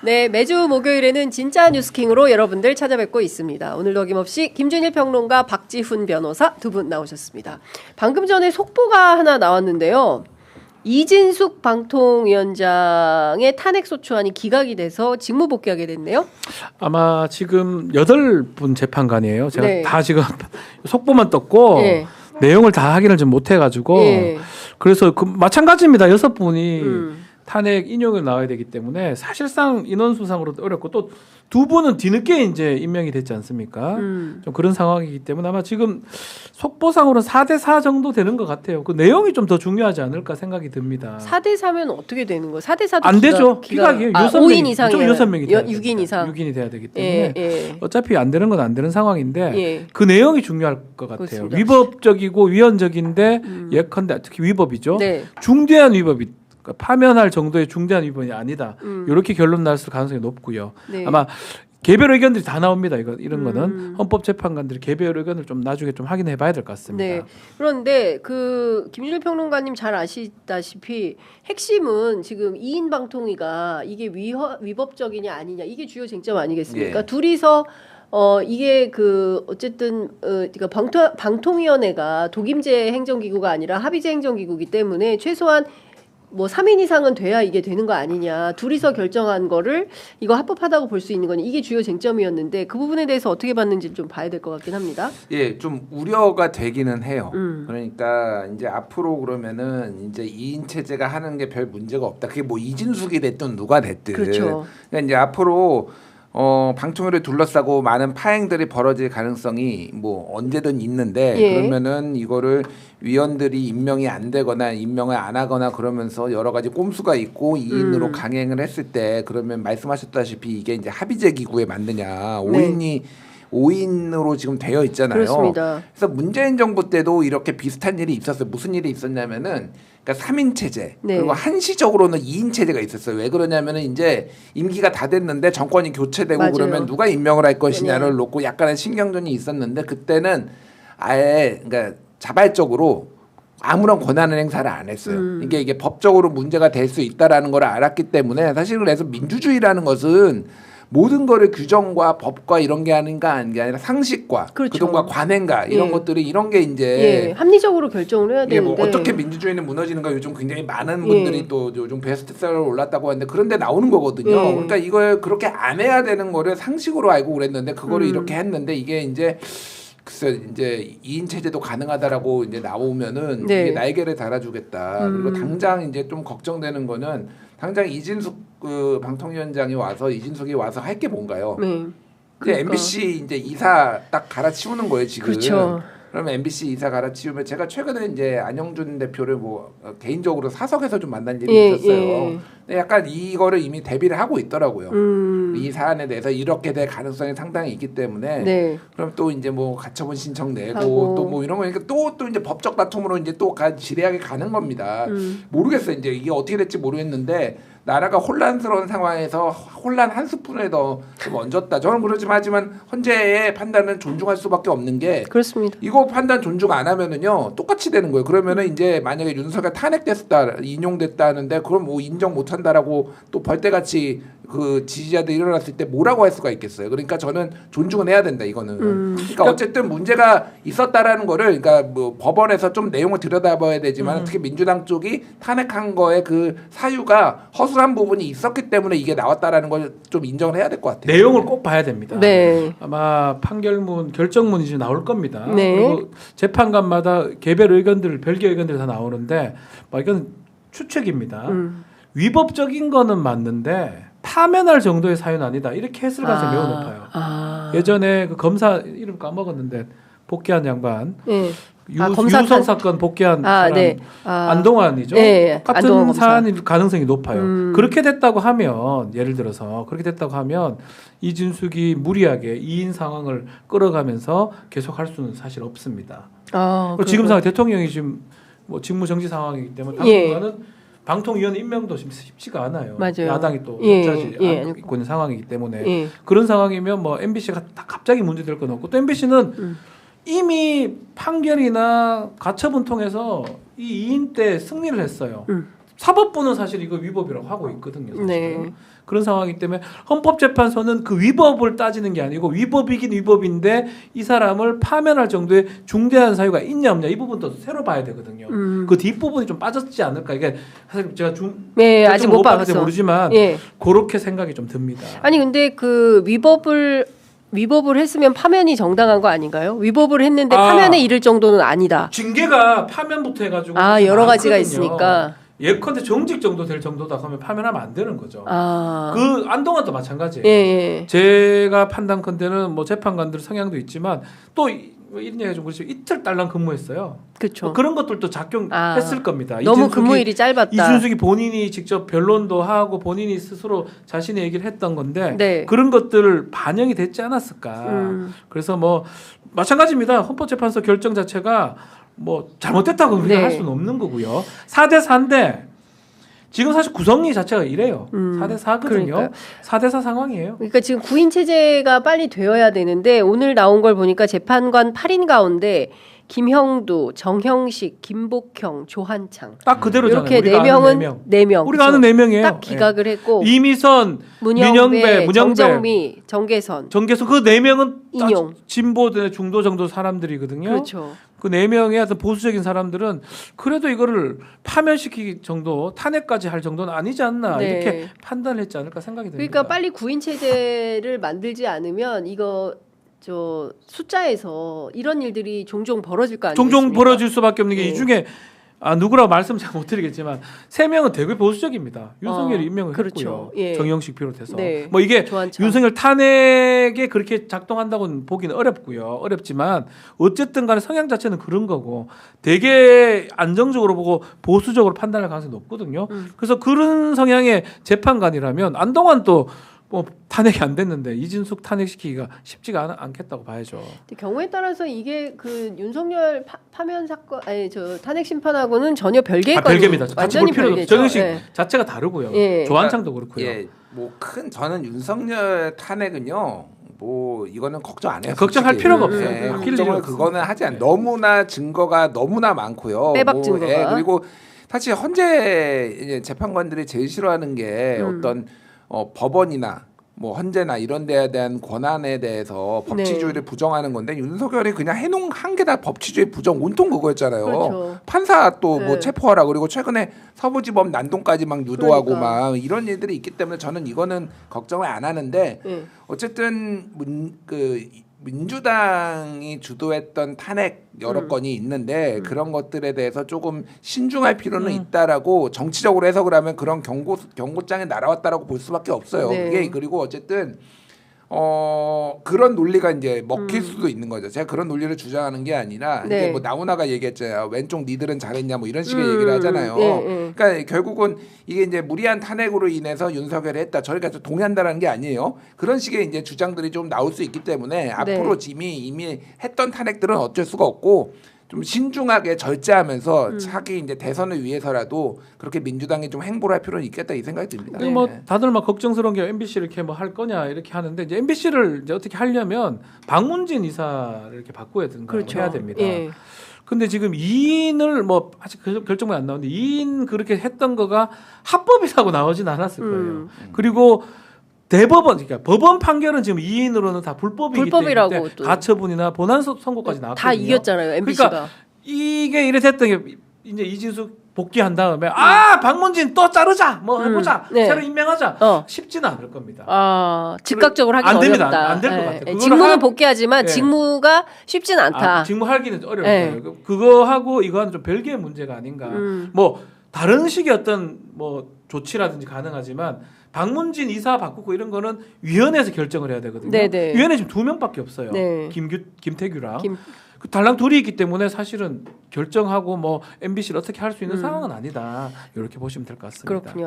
네, 매주 목요일에는 진짜 뉴스킹으로 여러분들 찾아뵙고 있습니다. 오늘도 어김없이 김준일 평론가, 박지훈 변호사 두 분 나오셨습니다. 방금 전에 속보가 하나 나왔는데요. 이진숙 방통위원장의 탄핵소추안이 기각이 돼서 직무 복귀하게 됐네요. 아마 지금 8분 재판관이에요. 제가 네. 다 지금 속보만 떴고 네. 내용을 다 확인을 좀 못해가지고 그래서 마찬가지입니다. 6분이 탄핵 인용을 나와야 되기 때문에 사실상 인원수상으로도 어렵고 또 두 분은 뒤늦게 이제 임명이 됐지 않습니까? 좀 그런 상황이기 때문에 아마 지금 속보상으로 4대4 정도 되는 것 같아요. 그 내용이 좀 더 중요하지 않을까 생각이 듭니다. 4대4면 어떻게 되는 거예요? 4대4도 안 되죠. 기각이에요. 5인 이상이 6명이 돼야 6인 이상. 6인이 돼야 되기 때문에 예. 어차피 안 되는 건 안 되는 상황인데 예. 그 내용이 중요할 것 같아요. 그렇습니다. 위법적이고 위헌적인데 예컨대 특히 위법이죠. 네. 중대한 위법이 파면할 정도의 중대한 위법이 아니다. 이렇게 결론 날 가능성이 높고요. 네. 아마 개별 의견들이 다 나옵니다. 이런 거는 헌법재판관들이 개별 의견을 좀 나중에 좀 확인해 봐야 될 것 같습니다. 네. 그런데 그 김준일 평론가님 잘 아시다시피 핵심은 지금 2인 방통위가 이게 위법적이냐 아니냐 이게 주요 쟁점 아니겠습니까? 예. 둘이서 이게 그 어쨌든 그러니까 방통위원회가 독임제 행정기구가 아니라 합의제 행정기구이기 때문에 최소한 뭐 3인 이상은 돼야 이게 되는 거 아니냐. 둘이서 결정한 거를 이거 합법하다고 볼 수 있는 거니 이게 주요 쟁점이었는데 그 부분에 대해서 어떻게 봤는지 좀 봐야 될 것 같긴 합니다. 예, 좀 우려가 되기는 해요. 그러니까 이제 앞으로 그러면은 이제 2인 체제가 하는 게 별 문제가 없다. 그게 뭐 이진숙이 됐든 누가 됐든. 그렇죠. 그러니까 이제 앞으로 방통위를 둘러싸고 많은 파행들이 벌어질 가능성이 뭐 언제든 있는데 그러면은 이거를 위원들이 임명이 안 되거나 임명을 안 하거나 그러면서 여러 가지 꼼수가 있고 2인으로 강행을 했을 때 그러면 말씀하셨다시피 이게 이제 합의제 기구에 맞느냐 5인으로 지금 되어 있잖아요. 그렇습니다. 그래서 문재인 정부 때도 이렇게 비슷한 일이 있었어요. 무슨 일이 있었냐면은 그러니까 3인 체제 그리고 한시적으로는 2인 체제가 있었어요. 왜 그러냐면은 이제 임기가 다 됐는데 정권이 교체되고 맞아요. 그러면 누가 임명을 할 것이냐를 놓고 약간의 신경전이 있었는데 그때는 아예 그러니까 자발적으로 아무런 권한을 행사를 안 했어요. 이게 법적으로 문제가 될 수 있다라는 걸 알았기 때문에 사실 그래서 민주주의라는 것은 모든 거를 규정과 법과 이런 게 아닌 게 아니라 상식과 그렇죠. 그동과 관행과 이런 것들이 이런 게 이제 합리적으로 결정을 해야 이게 뭐 되는데 어떻게 민주주의는 무너지는가 요즘 굉장히 많은 분들이 또 요즘 베스트셀러로 올랐다고 하는데 그런데 나오는 거거든요. 그러니까 이걸 그렇게 안 해야 되는 거를 상식으로 알고 그랬는데 그거를 이렇게 했는데 이게 이제 글쎄 이제 2인 체제도 가능하다라고 이제 나오면은 이게 날개를 달아주겠다. 그리고 당장 이제 좀 걱정되는 거는 당장 이진숙 그 방통위원장이 와서 이진숙이 와서 할 게 뭔가요? 그러니까. MBC 이제 이사 딱 갈아치우는 거예요 지금. 그렇죠. 그러면 MBC 이사 갈아치우면 제가 최근에 이제 안영준 대표를 뭐 개인적으로 사석에서 좀 만난 일이 있었어요. 근데 약간 이거를 이미 대비를 하고 있더라고요. 이 사안에 대해서 이렇게 될 가능성이 상당히 있기 때문에 그럼 또 이제 뭐 가처분 신청 내고 또 뭐 이런 거니까 또 이제 법적 다툼으로 이제 또 지레하게 가는 겁니다. 모르겠어요. 이제 이게 어떻게 될지 모르겠는데 나라가 혼란스러운 상황에서 혼란 한 스푼을 더 좀 얹었다. 저는 그러지만 하지만 헌재의 판단은 존중할 수밖에 없는 게 그렇습니다. 이거 판단 존중 안 하면은요 똑같이 되는 거예요. 그러면은 이제 만약에 윤석열 탄핵됐다 인용됐다는데 그럼 뭐 인정 못한다라고 또 벌떼같이 그 지지자들 일어났을 때 뭐라고 할 수가 있겠어요. 그러니까 저는 존중은 해야 된다 이거는. 그러니까 어쨌든 문제가 있었다라는 거를 그러니까 뭐 법원에서 좀 내용을 들여다봐야 되지만 특히 민주당 쪽이 탄핵한 거에 그 사유가 허술한 부분이 있었기 때문에 이게 나왔다라는 걸 좀 인정을 해야 될 것 같아요. 내용을 꼭 봐야 됩니다. 네. 아마 판결문, 결정문이 이제 나올 겁니다. 네. 그리고 재판관마다 개별 의견들, 별개 의견들이 다 나오는데 이건 추측입니다. 위법적인 거는 맞는데 파면할 정도의 사유는 아니다. 이렇게 했을 가능성이 매우 높아요. 예전에 그 검사 이름 까먹었는데 복귀한 양반 유성 사건 복귀한 사람 안동환이죠. 같은 안동환 사안일 가능성이 높아요. 그렇게 됐다고 하면 예를 들어서 그렇게 됐다고 하면 이진숙이 무리하게 2인 상황을 끌어가면서 계속 할 수는 사실 없습니다. 지금 상황 대통령이 지금 뭐 직무 정지 상황이기 때문에 당분간은 방통위원 임명도 지금 쉽지가 않아요. 맞아요. 야당이 또 있고 있는 상황이기 때문에 그런 상황이면 뭐 MBC가 갑자기 문제될 건 없고 또 MBC는 이미 판결이나 가처분 통해서 이 2인 때 승리를 했어요. 사법부는 사실 이거 위법이라고 하고 있거든요. 사실은. 그런 상황이기 때문에 헌법재판소는 그 위법을 따지는 게 아니고 위법이긴 위법인데 이 사람을 파면할 정도의 중대한 사유가 있냐 없냐 이 부분도 새로 봐야 되거든요. 그 뒷부분이 좀 빠졌지 않을까. 이게 사실 제가 네, 아직 못 봤어요. 모르지만 예. 그렇게 생각이 좀 듭니다. 아니 근데 그 위법을 했으면 파면이 정당한 거 아닌가요? 위법을 했는데 파면에 이를 정도는 아니다. 징계가 파면부터 해가지고 여러 가지가 많거든요. 있으니까. 예컨대 정직 정도 될 정도다 하면 파면하면 안 되는 거죠. 아. 그 안동안도 마찬가지예요. 예. 제가 판단컨대는 뭐 재판관들 성향도 있지만 또 이런 얘기 좀 그렇죠. 이틀 딸랑 근무했어요. 그렇죠. 뭐 그런 것들도 작용했을 겁니다. 너무 근무일이 짧았다. 이준숙이 본인이 직접 변론도 하고 본인이 스스로 자신의 얘기를 했던 건데 네. 그런 것들 반영이 됐지 않았을까. 그래서 뭐 마찬가지입니다. 헌법재판소 결정 자체가 뭐 잘못됐다고 우리가 네. 할 수는 없는 거고요. 4대 4인데 지금 사실 구성리 자체가 이래요. 4대 4거든요. 그러니까요. 4대 4 상황이에요. 그러니까 지금 구인 체제가 빨리 되어야 되는데 오늘 나온 걸 보니까 재판관 8인 가운데 김형두, 정형식, 김복형, 조한창 딱 그대로잖아요. 이렇게 우리가 네 아는 명은 네 명. 네 명. 우리가 아는 4명이에요. 딱 기각을 했고 이미선, 문영배, 문영배, 정정미, 정계선, 정계수 그 4명은 인용. 진보 중도 정도 사람들이거든요. 그렇죠. 그 4명의 어떤 보수적인 사람들은 그래도 이거를 파면시키기 정도 탄핵까지 할 정도는 아니지 않나 네. 이렇게 판단을 했지 않을까 생각이 듭니다. 그러니까 빨리 구인 체제를 만들지 않으면 이거 저 숫자에서 이런 일들이 종종 벌어질 거 아니겠습니까? 종종 벌어질 수밖에 없는 게 네. 이 중에 누구라고 말씀 잘 못 드리겠지만 3명은 되게 보수적입니다. 윤석열이 임명을 그렇죠. 했고요. 예. 정영식 비롯해서. 네. 뭐 이게 조한창. 윤석열 탄핵에 그렇게 작동한다고는 보기는 어렵고요. 어렵지만 어쨌든 간에 성향 자체는 그런 거고 되게 안정적으로 보고 보수적으로 판단할 가능성이 높거든요. 그래서 그런 성향의 재판관이라면 안동안 또 뭐 탄핵이 안 됐는데 이진숙 탄핵시키기가 쉽지가 않겠다고 봐야죠. 경우에 따라서 이게 그 윤석열 파면 사건 아니 저 탄핵 심판하고는 전혀 별개의 건이 별개입니다. 같이 볼 완전히 필요도 별개죠. 정영식 예. 자체가 다르고요. 예. 조한창도 그렇고요. 예, 뭐 큰 저는 윤석열 탄핵은요. 뭐 이거는 걱정 안 해요. 걱정할 솔직히. 필요가 없어요. 예, 바뀔 일이 걱정을 없어요. 그거는 하지 않. 너무나 증거가 너무나 많고요. 빼박 증거가. 예, 그리고 사실 헌재 이제 재판관들이 제일 싫어하는 게 어떤 법원이나 뭐 헌재나 이런 데에 대한 권한에 대해서 법치주의를 부정하는 건데 윤석열이 그냥 해놓은 한 개 다 법치주의 부정 온통 그거였잖아요. 그렇죠. 판사 또 뭐 네. 체포하라 그리고 최근에 서부지법 난동까지 막 유도하고 그러니까. 막 이런 일들이 있기 때문에 저는 이거는 걱정을 안 하는데 예. 어쨌든 민주당이 주도했던 탄핵 여러 건이 있는데 그런 것들에 대해서 조금 신중할 필요는 있다라고 정치적으로 해석을 하면 그런 경고장에 날아왔다라고 볼 수밖에 없어요. 네. 이게 그리고 어쨌든 그런 논리가 이제 먹힐 수도 있는 거죠. 제가 그런 논리를 주장하는 게 아니라 네. 이게 뭐 나훈아가 얘기했잖아요. 왼쪽 니들은 잘했냐 뭐 이런 식의 얘기를 하잖아요. 예. 그러니까 결국은 이게 이제 무리한 탄핵으로 인해서 윤석열이 했다. 저희가 좀 동의한다라는 게 아니에요. 그런 식의 이제 주장들이 좀 나올 수 있기 때문에 앞으로 이미 했던 탄핵들은 어쩔 수가 없고 좀 신중하게 절제하면서 차기 이제 대선을 위해서라도 그렇게 민주당이 좀 행보를 할 필요는 있겠다 이 생각이 듭니다. 그리고 뭐 다들 막 걱정스러운 게 MBC를 이렇게 뭐 할 거냐 이렇게 하는데 이제 MBC를 이제 어떻게 하려면 박문진 이사를 이렇게 바꿔야 된다 그렇죠. 해야 됩니다. 예. 근데 지금 2인을 뭐 아직 결정이 안 나오는데 2인 그렇게 했던 거가 합법이라고 나오진 않았을 거예요. 그리고 대법원 그러니까 법원 판결은 지금 2인으로는 다 불법이기 불법이라고 때문에 또. 가처분이나 본안 선고까지 나왔거든요. 다 이겼잖아요. MBC가. 그러니까 이게 이래 됐던 게 이제 이진숙 복귀한 다음에 박문진 또 자르자 뭐 해보자 네. 새로 임명하자 쉽지는 않을 겁니다. 즉각적으로 하기 안 됩니다. 어렵다. 안 될 것 예. 같아요. 그거를 직무는 복귀하지만 예. 직무가 쉽진 않다. 직무하기는 어려울 네. 거예요. 그거 하고 이거는 좀 별개의 문제가 아닌가. 뭐 다른 식의 어떤 뭐 조치라든지 가능하지만 박문진 이사 바꾸고 이런 거는 위원회에서 결정을 해야 되거든요. 네네. 위원회 지금 2명밖에 없어요. 네. 김태규랑 그 달랑 둘이 있기 때문에 사실은 결정하고 뭐 MBC를 어떻게 할 수 있는 상황은 아니다. 이렇게 보시면 될 것 같습니다. 그렇군요.